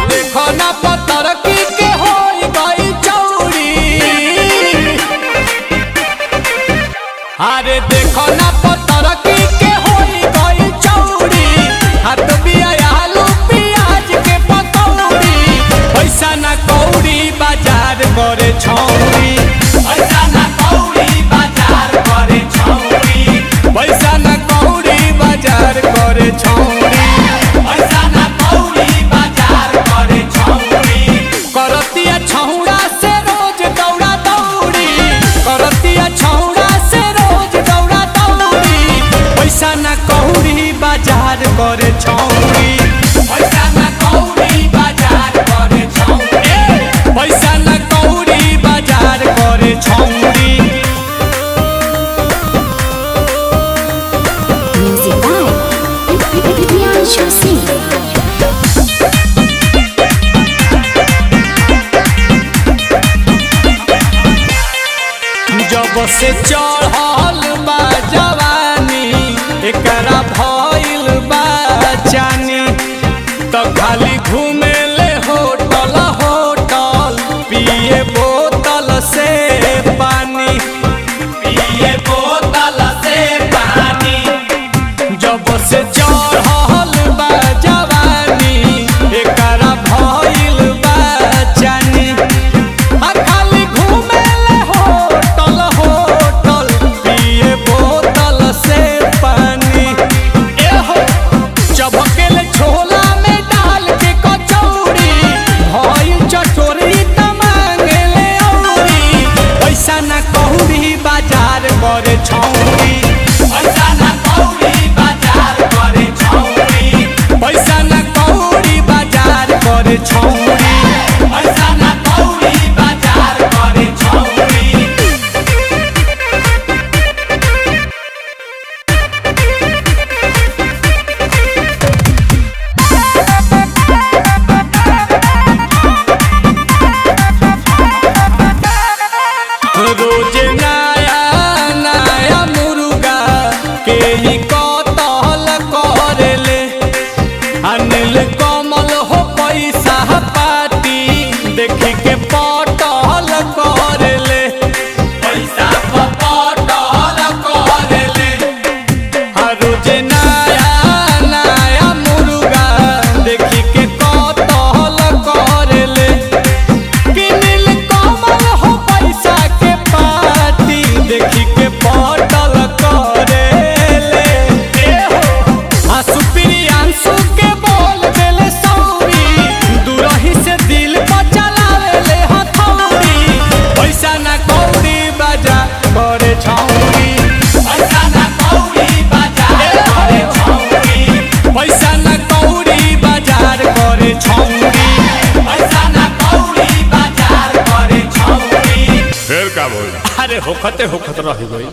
देखो ना पत्थर की के हो गई चौड़ी। अरे देखो ना पत्थर की के हो गई चौड़ी। हाथ बिया आलू प्याज के पकौड़ी। पैसा ना कौड़ी बाजार करे छौड़ी। पैसा ना कौड़ी बाजार करे छौड़ी। पैसा ना कौड़ी बाजार करे छौड़ी। पैसा ना कौड़ी बाजार करे छौड़ी। करतिया छौड़ा से रोज दौड़ा दौड़ी। करतिया छौड़ा से रोज दौड़ा दौड़ी। पैसा ना कौड़ी बाजार करे छौड़ी। पैसा ना कौड़ी बाजार करे छौड़ी। पैसा ना कौड़ी बाजार करे छौड़ी। Music by Priyanshu Singh. जब से चढ़ल बा जवानी एकरा भइल बा जानी। तो खाली घूमे ले होटल होटल पिए बोतल से पानी। पिए बोतल से पानी। जब से चढ़ल बा जवानी एकरा भइल बा जानी। खाली घूमे ले होटल होटल पिए बोतल से पानी। एहो चबकेल छोला में डाल के कचौड़ी। भइल चटोरी त मांगे ले औरी। पैसा ना कौड़ी बाजार करे छौड़ी। पैसा ना कौड़ी बाजार करे छौड़ी। पैसा ना कौड़ी बाजार करे छौड़ी। पैसा ना कौड़ी बाजार करे छौड़ी। रोज नया नया मुर्गा के ही कतल करेले। अनिल कमल हो पैसा पाती देखी के पटल करेले। पैसा पटल करेले। रोज नया नया मुर्गा देखी के कतल करेले। किनिल कमल हो पैसा के पाती देखी के पटल करेले। आंसू प्रियांशु के बोल देले सौरी। दूरही से दिल पर चलावेले हथौड़ी। पैसा ना कौड़ी बाजार करे छौड़ी। पैसा ना कौड़ी बाजार करे छौड़ी। पैसा ना कौड़ी बाजार करे छौड़ी। पैसा ना कौड़ी बाजार करे छौड़ी। फिर का बोल? अरे होखते होखत रह गई।